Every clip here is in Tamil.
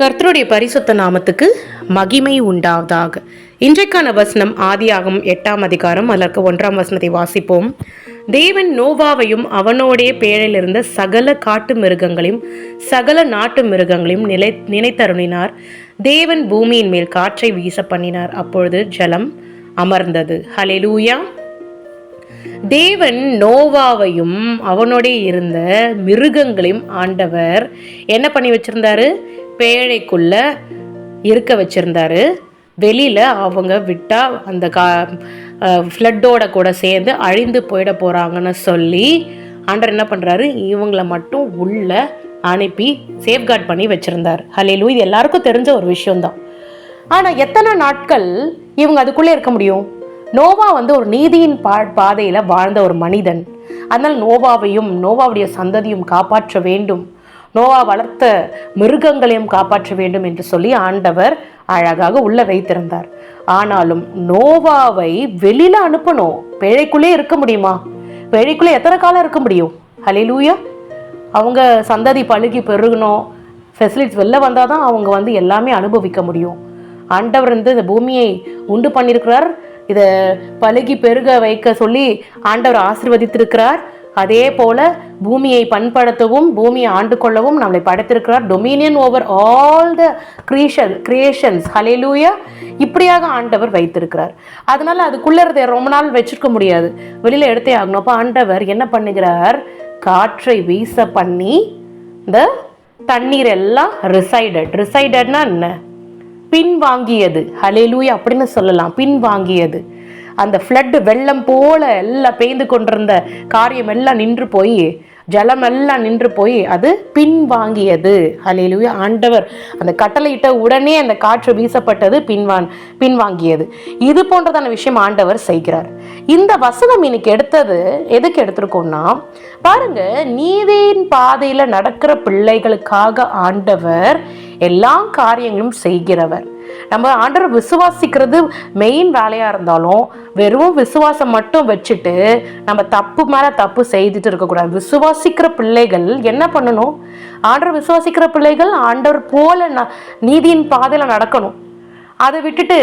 கர்த்தருடைய பரிசுத்த நாமத்துக்கு மகிமை உண்டாவதாக. இன்றைக்கான வசனம் ஆதியாகமம் 8ஆம் அதிகாரம் அதற்கு 1ஆம் வசனத்தை வாசிப்போம். தேவன் நோவாவையும் அவனோடைய பேழையில் இருந்த சகல காட்டு மிருகங்களையும் சகல நாட்டு மிருகங்களையும் நினைத்தருளினார். தேவன் பூமியின் மேல் காற்றை வீச பண்ணினார். அப்பொழுது ஜலம் அமர்ந்தது. ஹல்லேலூயா. தேவன் நோவாவையும் அவனோடைய இருந்த மிருகங்களையும் ஆண்டவர் என்ன பண்ணி வச்சிருந்தாரு? பேழைக்குள்ள இருக்க வச்சிருந்தாரு. வெளியில அவங்க விட்டா அந்த ஃப்ளட்டோட கூட சேர்ந்து அழிந்து போயிட போறாங்கன்னு சொல்லி ஆண்டவர் என்ன பண்றாரு? இவங்களை மட்டும் உள்ள அனுப்பி சேஃப்கார்ட் பண்ணி வச்சிருந்தார். ஹல்லேலூயா. இது எல்லாருக்கும் தெரிஞ்ச ஒரு விஷயம்தான். ஆனா எத்தனை நாட்கள் இவங்க அதுக்குள்ளே இருக்க முடியும்? நோவா ஒரு நீதியின் பாதையில வாழ்ந்த ஒரு மனிதன். அதனால் நோவாவையும் நோவாவுடைய சந்ததியும் காப்பாற்ற வேண்டும், நோவா வளர்த்த மிருகங்களையும் காப்பாற்ற வேண்டும் என்று சொல்லி ஆண்டவர் அழகாக உள்ள வைத்திருந்தார். ஆனாலும் நோவாவை வெளியில அனுப்பணும். பேழைக்குள்ளே இருக்க முடியுமா? பேழைக்குள்ளே எத்தனை காலம் இருக்க முடியும்? ஹல்லேலூயா. அவங்க சந்ததி பழுகி பெருகணும், ஃபெசிலிட்டிஸ் வெளில வந்தாதான் அவங்க எல்லாமே அனுபவிக்க முடியும். ஆண்டவர் இந்த பூமியை உண்டு பண்ணியிருக்கிறார். இதை பழுகி பெருக வைக்க சொல்லி ஆண்டவர் ஆசீர்வதித்திருக்கிறார். அதே போல பூமியை பண்படுத்தவும் பூமியை ஆண்டு கொள்ளவும் நம்மளை படைத்திருக்கிறார். Dominion over all the creations. Hallelujah. இப்படியாக ஆண்டவர் வைத்திருக்கிறார். அதனால அதுக்குள்ள இருந்த ரொம்ப நாள் வச்சிருக்க முடியாது, வெளியில எடுத்தே ஆகணும். அப்போ ஆண்டவர் என்ன பண்ணுகிறார்? காற்றை வீச பண்ணி இந்த தண்ணீர் எல்லாம் ரிசைடட்னா என்ன? பின்வாங்கியது. ஹல்லேலூயா அப்படின்னு சொல்லலாம். பின்வாங்கியது. அந்த ஃப்ளட் வெள்ளம் போல எல்லாம் பெய்து கொண்டிருந்த காரியம் எல்லாம் நின்று போய், ஜலம் எல்லாம் நின்று போய் அது பின்வாங்கியது. ஹல்லேலூயா. ஆண்டவர் அந்த கட்டளையிட்ட உடனே அந்த காற்று வீசப்பட்டது, பின்வாங்கியது. இது போன்றதான விஷயம் ஆண்டவர் செய்கிறார். இந்த வசனம் இன்னைக்கு எடுத்தது எதுக்கு எடுத்திருக்கோம்னா, பாருங்க, நீதியின் பாதையில நடக்கிற பிள்ளைகளுக்காக ஆண்டவர் எல்லா காரியங்களும் செய்கிறவர். நம்ம ஆண்டவர் விசுவாசிக்கிறது மெயின் வேலையா இருந்தாலும் வெறும் விசுவாசம் மட்டும் வச்சுட்டு நம்ம தப்பு மேல தப்பு செய்துட்டு இருக்கக்கூடாது. விசுவாசிக்கிற பிள்ளைகள் என்ன பண்ணணும்? ஆண்டவர் விசுவாசிக்கிற பிள்ளைகள் ஆண்டவர் போல நீதியின் பாதையில நடக்கணும். அதை விட்டுட்டு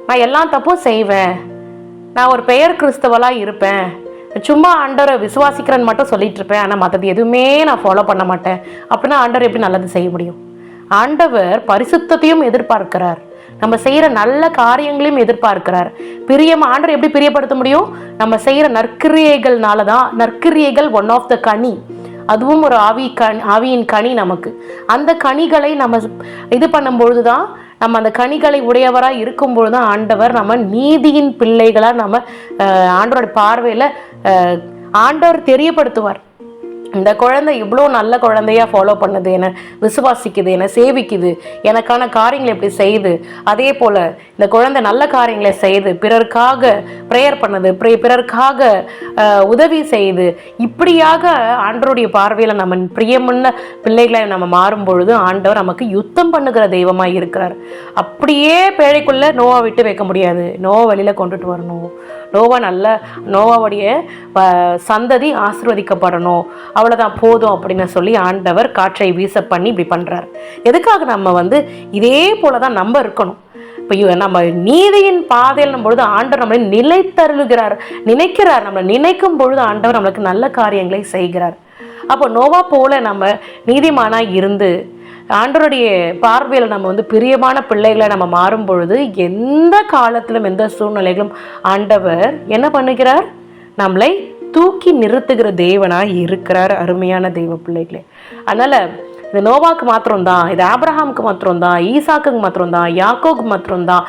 நான் எல்லா தப்பும் செய்வேன், நான் ஒரு பெயர் கிறிஸ்தவலா இருப்பேன், சும்மா ஆண்டவரை விசுவாசிக்கிறேன்னு மட்டும் சொல்லிட்டு இருப்பேன், ஆனால் மற்றது எதுவுமே நான் ஃபாலோ பண்ண மாட்டேன் அப்படின்னா ஆண்டவர் எப்படி நல்லது செய்ய முடியும்? ஆண்டவர் பரிசுத்தத்தையும் எதிர்பார்க்கிறார், நம்ம செய்யற நல்ல காரியங்களையும் எதிர்பார்க்கிறார். ஆண்டவர் எப்படி பிரியப்படுத்த முடியும்? நம்ம செய்யற நற்கிரியைகள்னாலதான். நற்கிரியைகள் ஒன் ஆஃப் த கனி, அதுவும் ஒரு ஆவியின் கனி. நமக்கு அந்த கனிகளை நம்ம இது பண்ணும் பொழுதுதான், நம்ம அந்த கனிகளை உடையவராக இருக்கும் பொழுதுதான் ஆண்டவர் நம்ம நீதியின் பிள்ளைகளா நம்ம ஆண்டவரோட பார்வையில ஆண்டவர் தெரியப்படுத்துவார். இந்த குழந்தை இவ்வளோ நல்ல குழந்தையா ஃபாலோ பண்ணுது, என்னை விசுவாசிக்குது, என்னை சேவிக்குது, எனக்கான காரியங்களை எப்படி செய்யுது, அதே போல் இந்த குழந்தை நல்ல காரியங்களை செய்யுது, பிறருக்காக ப்ரேயர் பண்ணுது, பிறருக்காக உதவி செய்யுது. இப்படியாக ஆண்டவருடைய பார்வையில் நம்ம பிரியமுள்ள பிள்ளைகளை நம்ம மாறும் பொழுது ஆண்டவர் நமக்கு யுத்தம் பண்ணுகிற தெய்வமாக இருக்கிறார். அப்படியே பேழைக்குள்ளே நோவா விட்டு வைக்க முடியாது. நோவா வெளியில் கொண்டுட்டு வரணும். நோவாவுடைய சந்ததி ஆசீர்வதிக்கப்படணும், அவ்வளோதான் போதும் அப்படின்னு சொல்லி ஆண்டவர் காற்றை வீச பண்ணி இப்படி பண்ணுறார். எதுக்காக நம்ம இதே போல தான் நம்ம இருக்கணும். இப்போ நம்ம நீதியின் பாதையில் பொழுது ஆண்டவர் நம்மளை நினைக்கிறார். நம்மளை நினைக்கும் பொழுது ஆண்டவர் நம்மளுக்கு நல்ல காரியங்களை செய்கிறார். அப்போ நோவா போல நம்ம நீதிமானா இருந்து ஆண்டவருடைய பார்வையில் நம்ம பிரியமான பிள்ளைகளை நம்ம மாறும் பொழுது எந்த காலத்திலும் எந்த சூழ்நிலைகளும் ஆண்டவர் என்ன பண்ணுகிறார்? நம்மளை தூக்கி நிறுத்துகிற தேவனாய் இருக்கிறார். அருமையான தெய்வ பிள்ளைகளே, அதனால இது நோவாக்கு மாத்திரம்தான், இது ஆபிரகாமுக்கு மாத்திரம்தான், ஈசாக்குக்கு மாத்திரம்தான், யாக்கோக்கு மாத்திரம்தான்,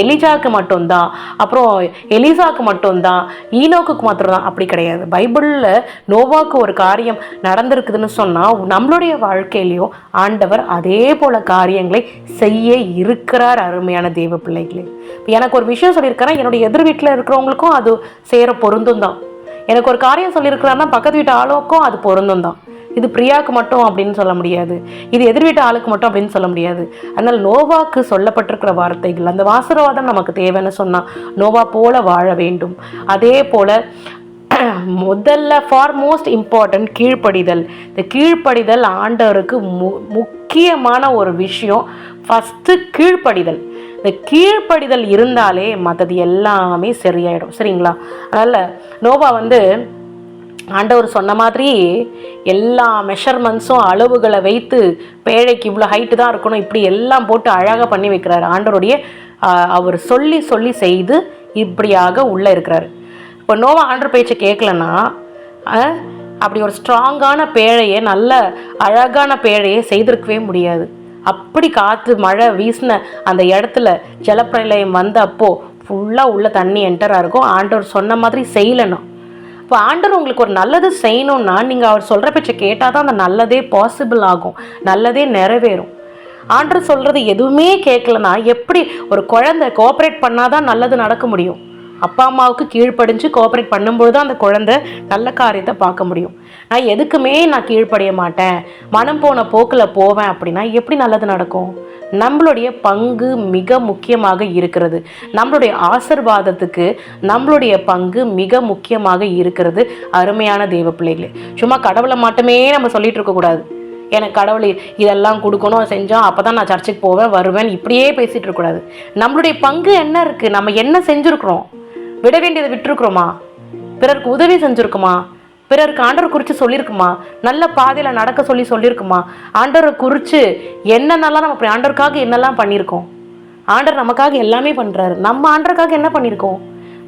எலிஜாக்கு மட்டும்தான், அப்புறம் எலிசாக்கு மட்டும்தான், ஈனோக்கு மாத்திரம்தான், அப்படி கிடையாது. பைபிளில் நோவாக்கு ஒரு காரியம் நடந்திருக்குதுன்னு சொன்னால் நம்மளுடைய வாழ்க்கையிலையும் ஆண்டவர் அதே போல காரியங்களை செய்ய இருக்கிறார். அருமையான தெய்வ பிள்ளைகளே, எனக்கு ஒரு விஷயம் சொல்லியிருக்கிறேன், என்னுடைய எதிர் வீட்டில் இருக்கிறவங்களுக்கும் அது சேர பொருந்தும் தான். எனக்கு ஒரு காரியம் சொல்லியிருக்கிறாருன்னா பக்கத்து வீட்டு ஆளுக்கும் அது பொருந்தும் தான். இது பிரியாவுக்கு மட்டும் அப்படின்னு சொல்ல முடியாது, இது எதிர் வீட்டு ஆளுக்கு மட்டும் அப்படின்னு சொல்ல முடியாது. அதனால் நோவாக்கு சொல்லப்பட்டிருக்கிற வார்த்தைகள், அந்த ஆசீர்வாதம் நமக்கு தேவைன்னு சொன்னால் நோவா போல வாழ வேண்டும். அதே போல முதல்ல ஃபார்மோஸ்ட் இம்பார்ட்டன்ட் கீழ்ப்படிதல். இந்த கீழ்ப்படிதல் ஆண்டவருக்கு முக்கியமான ஒரு விஷயம். ஃபஸ்ட்டு கீழ்ப்படிதல். இந்த கீழ்ப்படிதல் இருந்தாலே மற்றது எல்லாமே சரியாயிடும். சரிங்களா? அதனால் நோவா ஆண்டவர் சொன்ன மாதிரி எல்லா மெஷர்மெண்ட்ஸும் அளவுகளை வைத்து பேழைக்கு இவ்வளோ ஹைட்டு தான் இருக்கணும் இப்படி எல்லாம் போட்டு அழகாக பண்ணி வைக்கிறாரு. ஆண்டவருடைய அவர் சொல்லி சொல்லி செய்து இப்படியாக உள்ளே இருக்கிறாரு. இப்போ நோவா ஆண்டவர் பேச்சை கேட்கலன்னா அப்படி ஒரு ஸ்ட்ராங்கான பேழையை, நல்ல அழகான பேழையை செய்திருக்கவே முடியாது. அப்படி காற்று மழை வீசின அந்த இடத்துல ஜலப்பிரளயம் வந்தப்போ ஃபுல்லாக உள்ள தண்ணி என்டராக இருக்கும். ஆண்டவர் சொன்ன மாதிரி செய்யலைன்னா, இப்போ ஆண்டவர் உங்களுக்கு ஒரு நல்லது செய்யணும்னா நீங்கள் அவர் சொல்கிற பேச்சை கேட்டால் தான் அந்த நல்லதே பாசிபிள் ஆகும், நல்லதே நிறைவேறும். ஆண்டவர் சொல்கிறது எதுவுமே கேட்கலன்னா எப்படி ஒரு குழந்தை கோஆப்ரேட் பண்ணால் தான் நல்லது நடக்க முடியும்? அப்பா அம்மாவுக்கு கீழ்ப்படிஞ்சு கோஆப்ரேட் பண்ணும்பொழுது அந்த குழந்தை நல்ல காரியத்தை பார்க்க முடியும். நான் எதுக்குமே நான் கீழ்ப்படிய மாட்டேன், மனம் போன போக்கில் போவேன் அப்படின்னா எப்படி நல்லது நடக்கும்? நம்மளுடைய பங்கு மிக முக்கியமாக இருக்கிறது. நம்மளுடைய ஆசீர்வாதத்துக்கு நம்மளுடைய பங்கு மிக முக்கியமாக இருக்கிறது. அருமையான தெய்வ பிள்ளைகளே, சும்மா கடவுளை மட்டுமே நம்ம சொல்லிட்டு இருக்கக்கூடாது. எனக்கு கடவுள் இதெல்லாம் கொடுக்கணும், செஞ்சோம் அப்போ தான் நான் சர்ச்சுக்கு போவேன் வருவேன் இப்படியே பேசிகிட்டு இருக்கக்கூடாது. நம்மளுடைய பங்கு என்ன இருக்குது? நம்ம என்ன செஞ்சுருக்குறோம்? விட வேண்டியதை விட்டுருக்குறோமா? பிறருக்கு உதவி செஞ்சுருக்குமா? பிறருக்கு ஆண்டவர் குறித்து சொல்லியிருக்குமா? நல்ல பாதையில் நடக்க சொல்லியிருக்குமா? ஆண்டவரை குறித்து என்னென்னலாம் நம்ம ஆண்டவருக்காக என்னெல்லாம் பண்ணியிருக்கோம்? ஆண்டவர் நமக்காக எல்லாமே பண்ணுறாரு. நம்ம ஆண்டவருக்காக என்ன பண்ணியிருக்கோம்?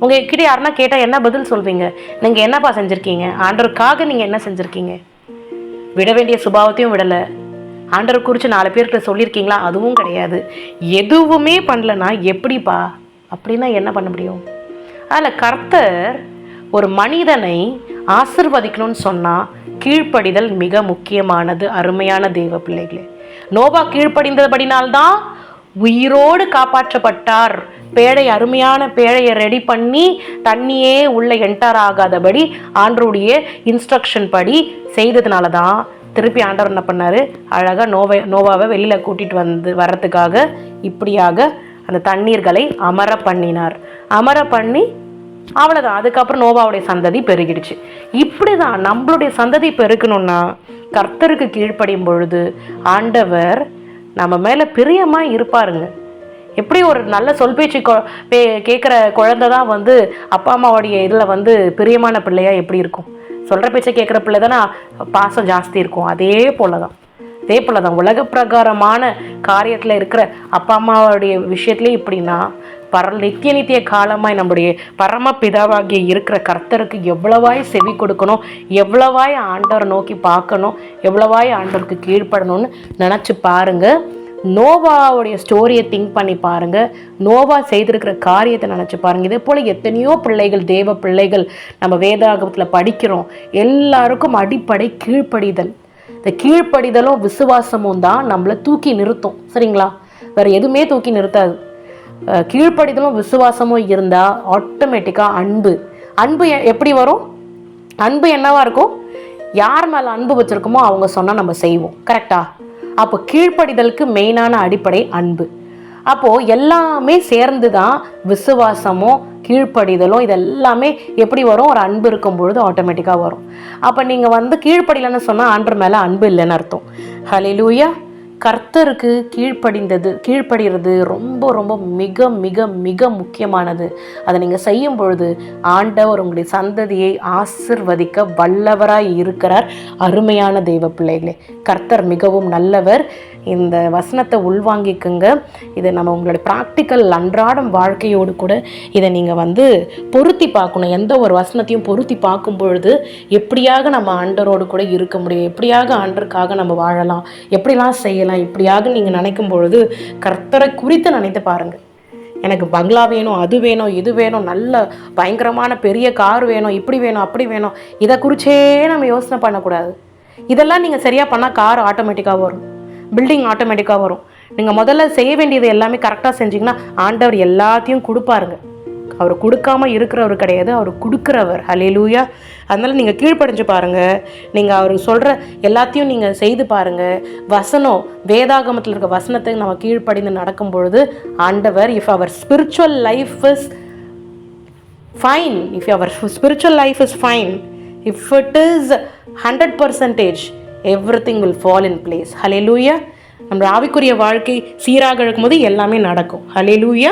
உங்கள் கிட்டே யாருன்னா கேட்டால் என்ன பதில் சொல்வீங்க? நீங்கள் என்னப்பா செஞ்சுருக்கீங்க? ஆண்டவருக்காக நீங்கள் என்ன செஞ்சுருக்கீங்க? விட வேண்டிய சுபாவத்தையும் விடலை. ஆண்டவர் குறித்து 4 பேர்கிட்ட சொல்லியிருக்கீங்களா? அதுவும் கிடையாது. எதுவுமே பண்ணலன்னா எப்படிப்பா? அப்படின்னா என்ன பண்ண முடியும்? அதில் கர்த்தர் ஒரு மனிதனை ஆசிர்வதிக்கணும்னு சொன்னால் கீழ்ப்படிதல் மிக முக்கியமானது. அருமையான தெய்வ பிள்ளைகளே, நோவா கீழ்ப்படிந்தபடினால்தான் உயிரோடு காப்பாற்றப்பட்டார். பேழை, அருமையான பேழையை ரெடி பண்ணி தண்ணியே உள்ள என்டர் ஆகாதபடி ஆண்டவருடைய இன்ஸ்ட்ரக்ஷன் படி செய்ததுனால தான் திருப்பி ஆண்டவர் என்ன பண்ணார்? அழகாக நோவாவை வெளியில் கூட்டிகிட்டு வர்றதுக்காக இப்படியாக அந்த தண்ணீர்களை அமர பண்ணினார். அமர பண்ணி அவ்வளோதான். அதுக்கப்புறம் நோவாவுடைய சந்ததி பெருகிடுச்சு. இப்படி தான் நம்மளுடைய சந்ததி பெருக்கணும்னா கர்த்தருக்கு கீழ்ப்படியும் பொழுது ஆண்டவர் நம்ம மேலே பிரியமாக இருப்பாருங்க. எப்படி ஒரு நல்ல சொல் பேச்சு கேட்குற குழந்தை தான் அப்பா அம்மாவுடைய இதில் பிரியமான பிள்ளையாக எப்படி இருக்கும்? சொல்கிற பேச்சை கேட்குற பிள்ளை தானே பாசம் ஜாஸ்தி இருக்கும். அதே போல் தான் உலக பிரகாரமான காரியத்தில் இருக்கிற அப்பா அம்மாவுடைய விஷயத்துலேயே இப்படின்னா நித்திய காலமாய் நம்முடைய பரமபிதாவாகிய இருக்கிற கர்த்தருக்கு எவ்வளவாய் செவி கொடுக்கணும், எவ்வளவாய் ஆண்டவர் நோக்கி பார்க்கணும், எவ்வளவாய் ஆண்டவருக்கு கீழ்ப்படணும்னு நினச்சி பாருங்கள். நோவாவுடைய ஸ்டோரியை திங்க் பண்ணி பாருங்கள். நோவா செய்திருக்கிற காரியத்தை நினச்சி பாருங்கள். இதே போல் எத்தனையோ பிள்ளைகள், தேவ பிள்ளைகள் நம்ம வேதாகமத்தில் படிக்கிறோம். எல்லாருக்கும் அடிப்படை கீழ்ப்படிதல். இந்த கீழ்ப்படிதலும் விசுவாசமும் தான் நம்மளை தூக்கி நிறுத்தும். சரிங்களா? வேறு எதுவுமே தூக்கி நிறுத்தாது. கீழ்ப்படிதலும் விசுவாசமும் இருந்தால் ஆட்டோமேட்டிக்காக அன்பு எப்படி வரும்? அன்பு என்னவா இருக்கும்? யார் மேலே அன்பு வச்சுருக்கோமோ அவங்க சொன்னால் நம்ம செய்வோம். கரெக்டா? அப்போ கீழ்ப்படிதலுக்கு மெயினான அடிப்படை அன்பு. அப்போது எல்லாமே சேர்ந்து தான் விசுவாசமும் கீழ்ப்படிதலும் இதெல்லாமே எப்படி வரும்? ஒரு அன்பு இருக்கும் பொழுது ஆட்டோமேட்டிக்காக வரும். அப்போ நீங்கள் கீழ்ப்படியலன்னு சொன்னால் ஆண்டவர் மேலே அன்பு இல்லைன்னு அர்த்தம். ஹல்லேலூயா. கர்த்தருக்கு கீழ்ப்படுகிறது ரொம்ப ரொம்ப மிக மிக மிக முக்கியமானது. அதை நீங்கள் செய்யும் பொழுது ஆண்டவர் உங்களுடைய சந்ததியை ஆசிர்வதிக்க வல்லவராய் இருக்கிறார். அருமையான தெய்வ பிள்ளைகளே, கர்த்தர் மிகவும் நல்லவர். இந்த வசனத்தை உள்வாங்கிக்குங்க. இதை நம்ம உங்களுடைய ப்ராக்டிக்கல் அன்றாடம் வாழ்க்கையோடு கூட இதை நீங்கள் பொருத்தி பார்க்கணும். எந்த ஒரு வசனத்தையும் பொருத்தி பார்க்கும் பொழுது எப்படியாக நம்ம ஆண்டவரோடு கூட இருக்க முடியும், எப்படியாக ஆண்டருக்காக நம்ம வாழலாம், எப்படிலாம் செய்யலாம், இப்படியாக நீங்கள் நினைக்கும் பொழுது கர்த்தரை குறித்து நினைத்து பாருங்கள். எனக்கு பங்களா வேணும், அது வேணும், இது வேணும், நல்ல பயங்கரமான பெரிய கார் வேணும், இப்படி வேணும், அப்படி வேணும், இதை குறிச்சே நம்ம யோசனை பண்ணக்கூடாது. இதெல்லாம் நீங்கள் சரியாக பண்ணால் கார் ஆட்டோமேட்டிக்காக வரும், பில்டிங் ஆட்டோமேட்டிக்காக வரும். நீங்கள் முதல்ல செய்ய வேண்டியது எல்லாமே கரெக்டாக செஞ்சிங்கன்னா ஆண்டவர் எல்லாத்தையும் கொடுப்பாருங்க. அவர் கொடுக்காம இருக்கிறவர் கிடையாது, அவர் கொடுக்குறவர். ஹல்லேலூயா. அதனால் நீங்கள் கீழ்ப்படிஞ்சு பாருங்கள். நீங்கள் அவர் சொல்கிற எல்லாத்தையும் நீங்கள் செய்து பாருங்கள். வசனம், வேதாகமத்தில் இருக்க வசனத்துக்கு நம்ம கீழ்ப்படிந்து நடக்கும் பொழுது ஆண்டவர், இஃப் அவர் spiritual life is fine. If our spiritual life is fine, if it is 100%, everything will fall in place. ஹல்லேலூயா. நம்ம ஆவிக்குரிய வாழ்க்கை சீராக இருக்கும்போது எல்லாமே நடக்கும். ஹல்லேலூயா.